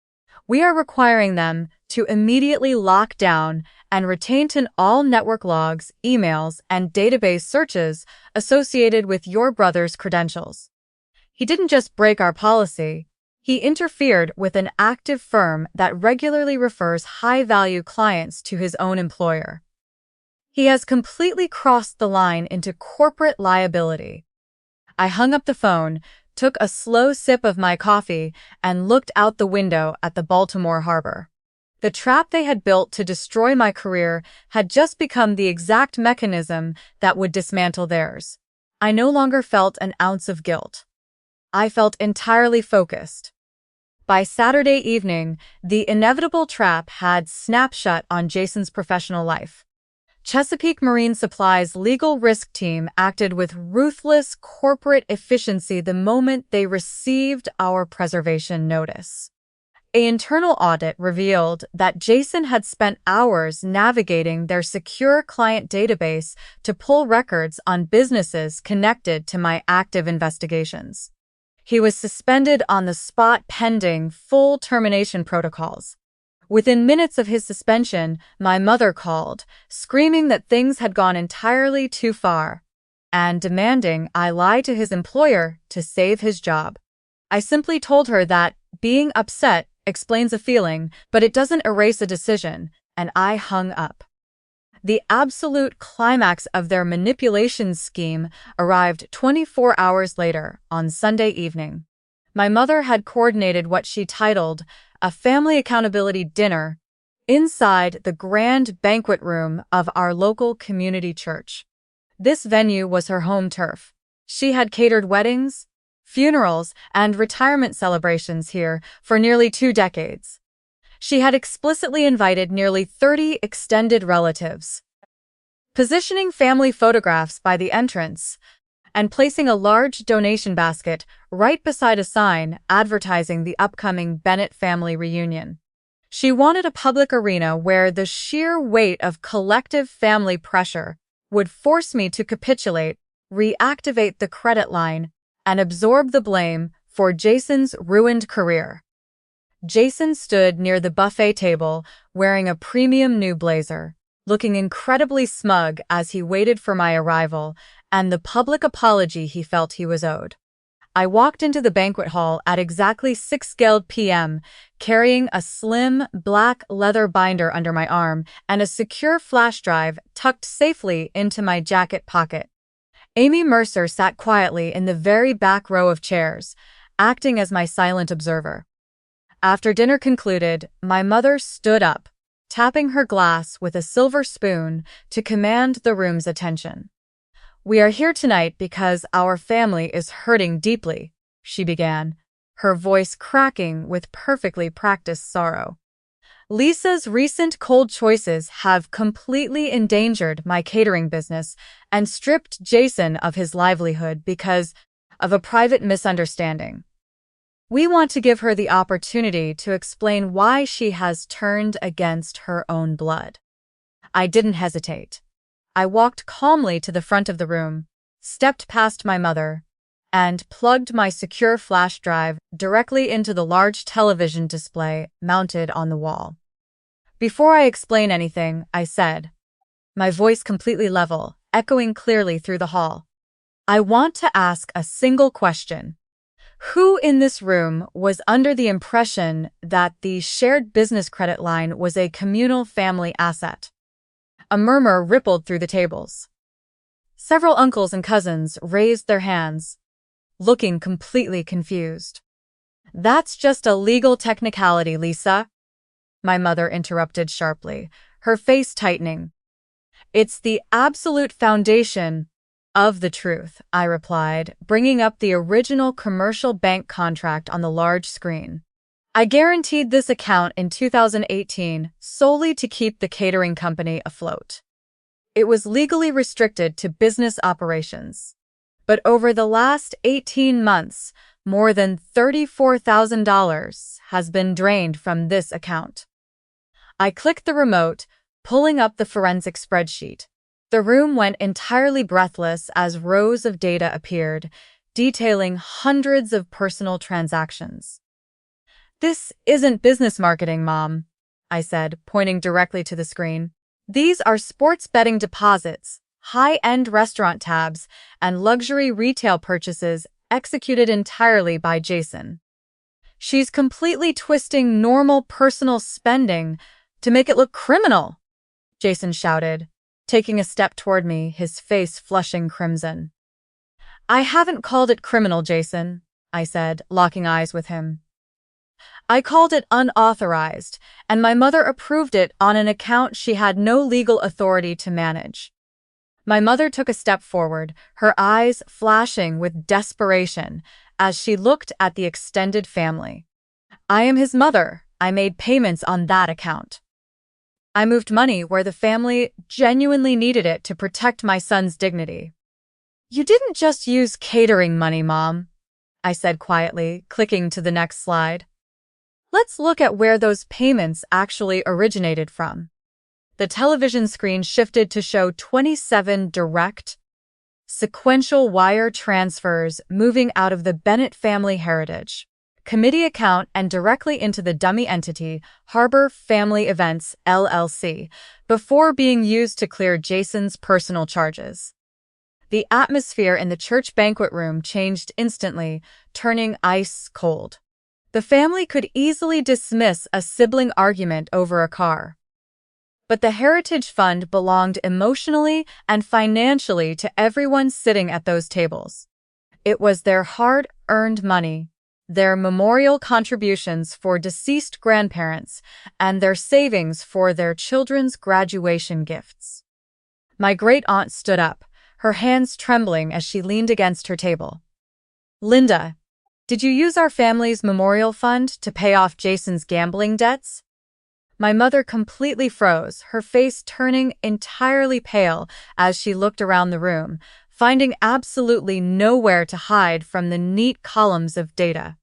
We are requiring them to immediately lock down and retain all network logs, emails, and database searches associated with your brother's credentials. He didn't just break our policy, he interfered with an active firm that regularly refers high-value clients to his own employer. He has completely crossed the line into corporate liability. I hung up the phone, took a slow sip of my coffee, and looked out the window at the Baltimore harbor. The trap they had built to destroy my career had just become the exact mechanism that would dismantle theirs. I no longer felt an ounce of guilt. I felt entirely focused. By Saturday evening, the inevitable trap had snapped shut on Jason's professional life. Chesapeake Marine Supply's legal risk team acted with ruthless corporate efficiency the moment they received our preservation notice. An internal audit revealed that Jason had spent hours navigating their secure client database to pull records on businesses connected to my active investigations. He was suspended on the spot pending full termination protocols. Within minutes of his suspension, my mother called, screaming that things had gone entirely too far, and demanding I lie to his employer to save his job. I simply told her that being upset explains a feeling, but it doesn't erase a decision, and I hung up. The absolute climax of their manipulation scheme arrived 24 hours later, on Sunday evening. My mother had coordinated what she titled a family accountability dinner inside the grand banquet room of our local community church. This venue was her home turf. She had catered weddings, funerals, and retirement celebrations here for nearly 2 decades. She had explicitly invited nearly 30 extended relatives, positioning family photographs by the entrance and placing a large donation basket right beside a sign advertising the upcoming Bennett family reunion. She wanted a public arena where the sheer weight of collective family pressure would force me to capitulate, reactivate the credit line, and absorb the blame for Jason's ruined career. Jason stood near the buffet table wearing a premium new blazer, looking incredibly smug as he waited for my arrival and the public apology he felt he was owed. I walked into the banquet hall at exactly 6 p.m., carrying a slim, black leather binder under my arm and a secure flash drive tucked safely into my jacket pocket. Amy Mercer sat quietly in the very back row of chairs, acting as my silent observer. After dinner concluded, my mother stood up, tapping her glass with a silver spoon to command the room's attention. "We are here tonight because our family is hurting deeply," she began, her voice cracking with perfectly practiced sorrow. "Lisa's recent cold choices have completely endangered my catering business and stripped Jason of his livelihood because of a private misunderstanding. We want to give her the opportunity to explain why she has turned against her own blood." I didn't hesitate. I walked calmly to the front of the room, stepped past my mother, and plugged my secure flash drive directly into the large television display mounted on the wall. "Before I explain anything," I said, my voice completely level, echoing clearly through the hall, "I want to ask a single question. Who in this room was under the impression that the shared business credit line was a communal family asset?" A murmur rippled through the tables. Several uncles and cousins raised their hands, looking completely confused. "That's just a legal technicality, Lisa," my mother interrupted sharply, her face tightening. "It's the absolute foundation of the truth," I replied, bringing up the original commercial bank contract on the large screen. "I guaranteed this account in 2018 solely to keep the catering company afloat. It was legally restricted to business operations. But over the last 18 months, more than $34,000 has been drained from this account." I clicked the remote, pulling up the forensic spreadsheet. The room went entirely breathless as rows of data appeared, detailing hundreds of personal transactions. "This isn't business marketing, Mom," I said, pointing directly to the screen. "These are sports betting deposits, high-end restaurant tabs, and luxury retail purchases executed entirely by Jason. She's completely twisting normal personal spending to make it look criminal," Jason shouted, taking a step toward me, his face flushing crimson. "I haven't called it criminal, Jason," I said, locking eyes with him. "I called it unauthorized, and my mother approved it on an account she had no legal authority to manage." My mother took a step forward, her eyes flashing with desperation as she looked at the extended family. "I am his mother. I made payments on that account. I moved money where the family genuinely needed it to protect my son's dignity." "You didn't just use catering money, Mom," I said quietly, clicking to the next slide. "Let's look at where those payments actually originated from." The television screen shifted to show 27 direct, sequential wire transfers moving out of the Bennett family heritage committee account and directly into the dummy entity, Harbor Family Events, LLC, before being used to clear Jason's personal charges. The atmosphere in the church banquet room changed instantly, turning ice cold. The family could easily dismiss a sibling argument over a car. But the Heritage Fund belonged emotionally and financially to everyone sitting at those tables. It was their hard-earned money, their memorial contributions for deceased grandparents, and their savings for their children's graduation gifts. My great-aunt stood up, her hands trembling as she leaned against her table. "Linda, did you use our family's memorial fund to pay off Jason's gambling debts?" My mother completely froze, her face turning entirely pale as she looked around the room, finding absolutely nowhere to hide from the neat columns of data.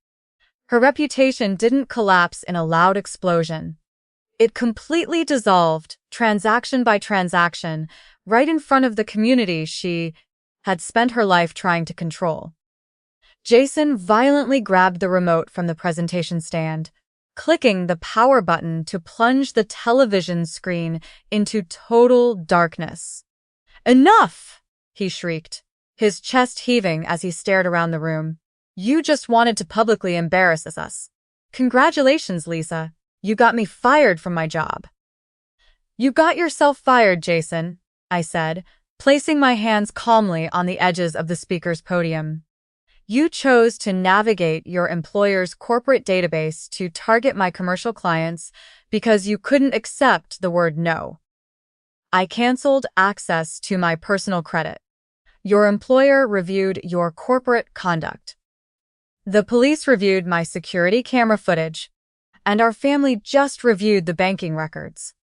Her reputation didn't collapse in a loud explosion. It completely dissolved, transaction by transaction, right in front of the community she had spent her life trying to control. Jason violently grabbed the remote from the presentation stand, clicking the power button to plunge the television screen into total darkness. "Enough!" he shrieked, his chest heaving as he stared around the room. "You just wanted to publicly embarrass us. Congratulations, Lisa. You got me fired from my job." "You got yourself fired, Jason," I said, placing my hands calmly on the edges of the speaker's podium. "You chose to navigate your employer's corporate database to target my commercial clients because you couldn't accept the word no. I canceled access to my personal credit. Your employer reviewed your corporate conduct. The police reviewed my security camera footage, and our family just reviewed the banking records.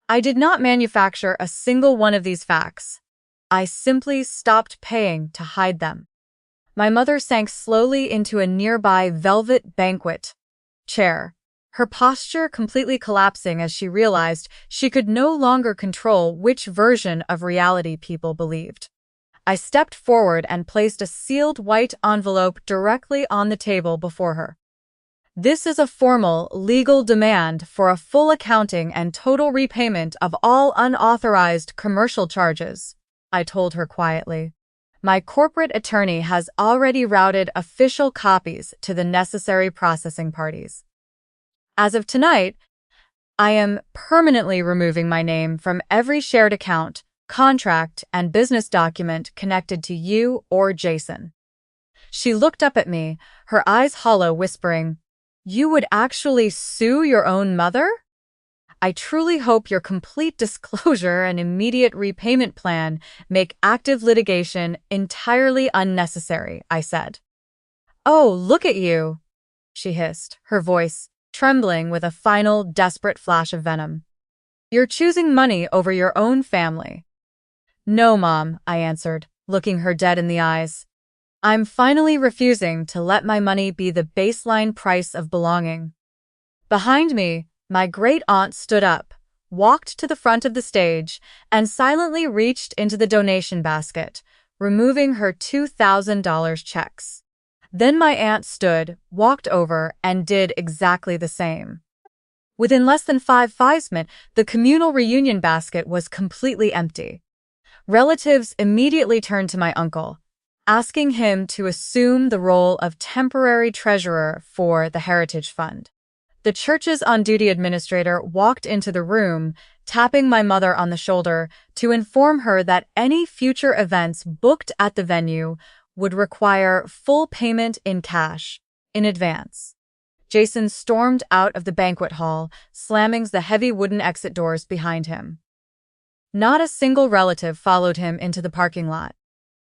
I did not manufacture a single one of these facts. I simply stopped paying to hide them." My mother sank slowly into a nearby velvet banquet chair, her posture completely collapsing as she realized she could no longer control which version of reality people believed. I stepped forward and placed a sealed white envelope directly on the table before her. "This is a formal, legal demand for a full accounting and total repayment of all unauthorized commercial charges," I told her quietly. "My corporate attorney has already routed official copies to the necessary processing parties. As of tonight, I am permanently removing my name from every shared account, contract, and business document connected to you or Jason." She looked up at me, her eyes hollow, whispering, "You would actually sue your own mother? I truly hope your complete disclosure and immediate repayment plan make active litigation entirely unnecessary," I said. "Oh, look at you," she hissed, her voice trembling with a final desperate flash of venom. "You're choosing money over your own family." "No, Mom," I answered, looking her dead in the eyes. "I'm finally refusing to let my money be the baseline price of belonging." Behind me, my great-aunt stood up, walked to the front of the stage and silently reached into the donation basket, removing her $2,000 checks. Then my aunt stood, walked over, and did exactly the same. Within less than 5 minutes, the communal reunion basket was completely empty. Relatives immediately turned to my uncle, asking him to assume the role of temporary treasurer for the Heritage Fund. The church's on-duty administrator walked into the room, tapping my mother on the shoulder to inform her that any future events booked at the venue would require full payment in cash, in advance. Jason stormed out of the banquet hall, slamming the heavy wooden exit doors behind him. Not a single relative followed him into the parking lot.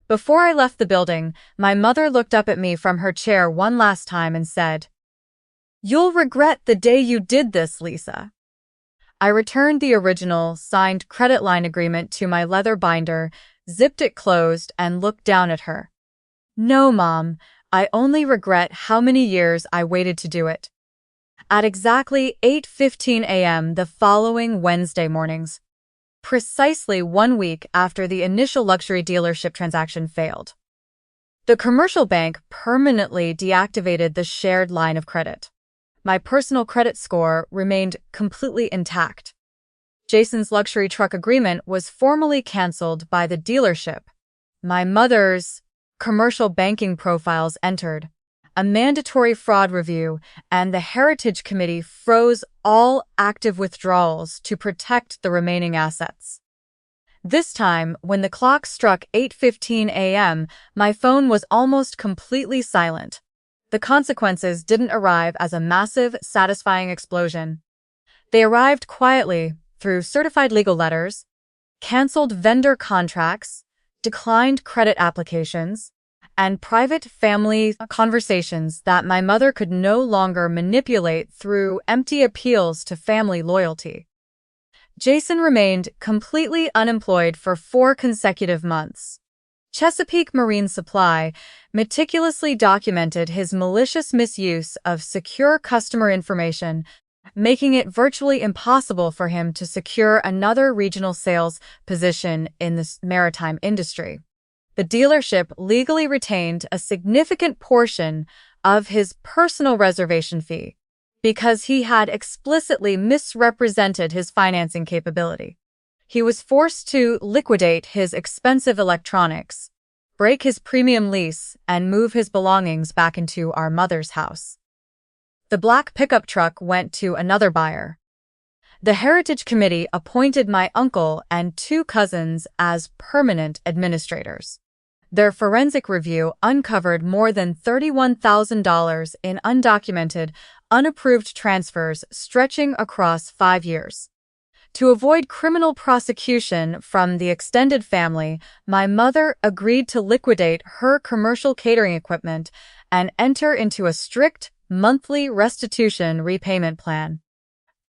Before I left the building, my mother looked up at me from her chair one last time and said, "You'll regret the day you did this, Lisa." I returned the original, signed credit line agreement to my leather binder, zipped it closed, and looked down at her. "No, Mom, I only regret how many years I waited to do it." At exactly 8:15 a.m. the following Wednesday mornings, precisely 1 week after the initial luxury dealership transaction failed, the commercial bank permanently deactivated the shared line of credit. My personal credit score remained completely intact. Jason's luxury truck agreement was formally canceled by the dealership. My mother's commercial banking profiles entered, a mandatory fraud review, and the Heritage Committee froze all active withdrawals to protect the remaining assets. This time, when the clock struck 8:15 a.m., my phone was almost completely silent. The consequences didn't arrive as a massive, satisfying explosion. They arrived quietly through certified legal letters, canceled vendor contracts, declined credit applications, and private family conversations that my mother could no longer manipulate through empty appeals to family loyalty. Jason remained completely unemployed for 4 consecutive months. Chesapeake Marine Supply meticulously documented his malicious misuse of secure customer information, making it virtually impossible for him to secure another regional sales position in the maritime industry. The dealership legally retained a significant portion of his personal reservation fee because he had explicitly misrepresented his financing capability. He was forced to liquidate his expensive electronics, break his premium lease, and move his belongings back into our mother's house. The black pickup truck went to another buyer. The Heritage Committee appointed my uncle and 2 cousins as permanent administrators. Their forensic review uncovered more than $31,000 in undocumented, unapproved transfers stretching across 5 years. To avoid criminal prosecution from the extended family, my mother agreed to liquidate her commercial catering equipment and enter into a strict monthly restitution repayment plan.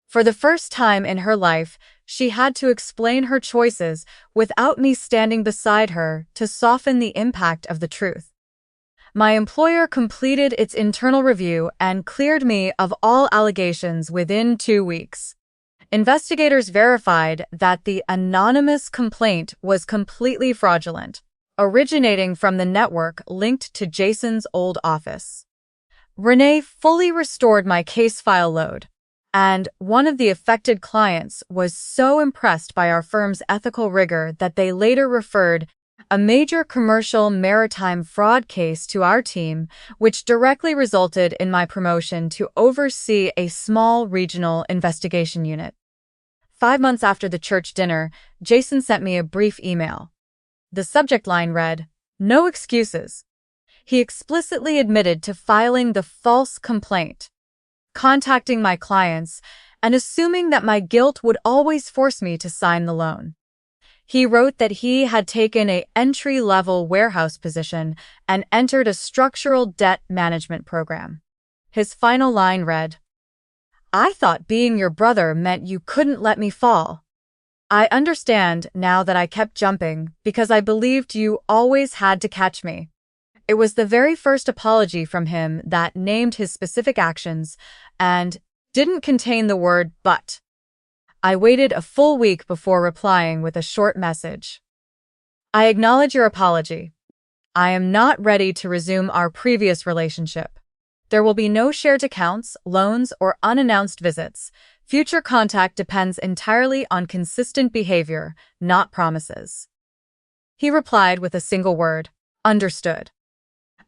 For the first time in her life, she had to explain her choices without me standing beside her to soften the impact of the truth. My employer completed its internal review and cleared me of all allegations within 2 weeks. Investigators verified that the anonymous complaint was completely fraudulent, originating from the network linked to Jason's old office. Renee fully restored my case file load, and one of the affected clients was so impressed by our firm's ethical rigor that they later referred a major commercial maritime fraud case to our team, which directly resulted in my promotion to oversee a small regional investigation unit. 5 months after the church dinner, Jason sent me a brief email. The subject line read, "No excuses." He explicitly admitted to filing the false complaint, contacting my clients, and assuming that my guilt would always force me to sign the loan. He wrote that he had taken an entry-level warehouse position and entered a structural debt management program. His final line read, "I thought being your brother meant you couldn't let me fall. I understand now that I kept jumping because I believed you always had to catch me." It was the very first apology from him that named his specific actions and didn't contain the word "but." I waited a full week before replying with a short message. I acknowledge your apology. I am not ready to resume our previous relationship. There will be no shared accounts, loans, or unannounced visits. Future contact depends entirely on consistent behavior, not promises. He replied with a single word, understood.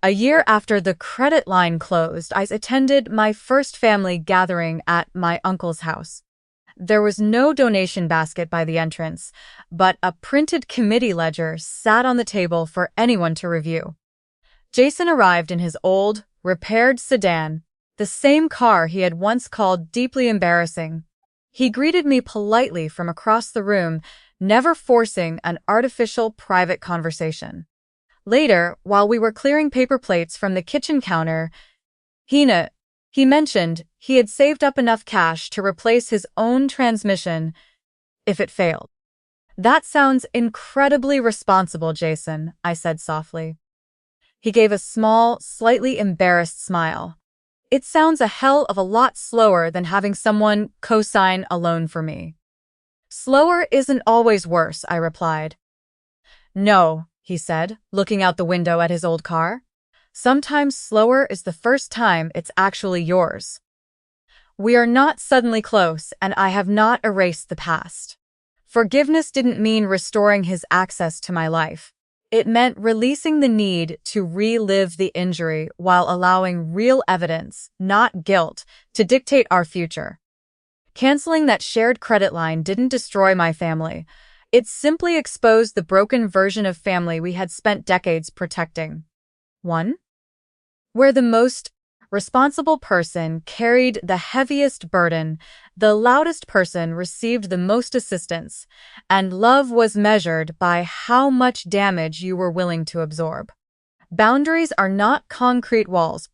A year after the credit line closed, I attended my first family gathering at my uncle's house. There was no donation basket by the entrance, but a printed committee ledger sat on the table for anyone to review. Jason arrived in his old, repaired sedan, the same car he had once called deeply embarrassing. He greeted me politely from across the room, never forcing an artificial private conversation. Later, while we were clearing paper plates from the kitchen counter, he mentioned he had saved up enough cash to replace his own transmission if it failed. That sounds incredibly responsible, Jason, I said softly. He gave a small, slightly embarrassed smile. It sounds a hell of a lot slower than having someone co-sign a loan for me. Slower isn't always worse, I replied. No, he said, looking out the window at his old car. Sometimes slower is the first time it's actually yours. We are not suddenly close, and I have not erased the past. Forgiveness didn't mean restoring his access to my life. It meant releasing the need to relive the injury while allowing real evidence, not guilt, to dictate our future. Canceling that shared credit line didn't destroy my family. It simply exposed the broken version of family we had spent decades protecting. 1. Where the most responsible person carried the heaviest burden, the loudest person received the most assistance, and love was measured by how much damage you were willing to absorb. Boundaries are not concrete walls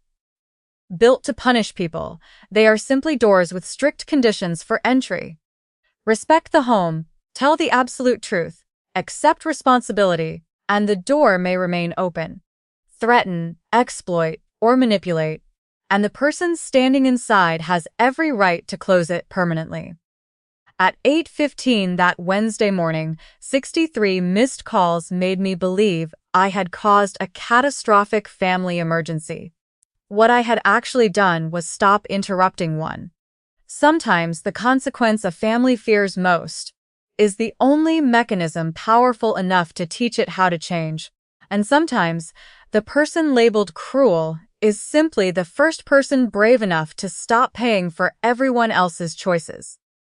built to punish people. They are simply doors with strict conditions for entry. Respect the home, tell the absolute truth, accept responsibility, and the door may remain open. Threaten, exploit, or manipulate, and the person standing inside has every right to close it permanently. At 8:15 that Wednesday morning, 63 missed calls made me believe I had caused a catastrophic family emergency. What I had actually done was stop interrupting one. Sometimes the consequence a family fears most is the only mechanism powerful enough to teach it how to change. And sometimes the person labeled cruel is simply the first person brave enough to stop paying for everyone else's choices.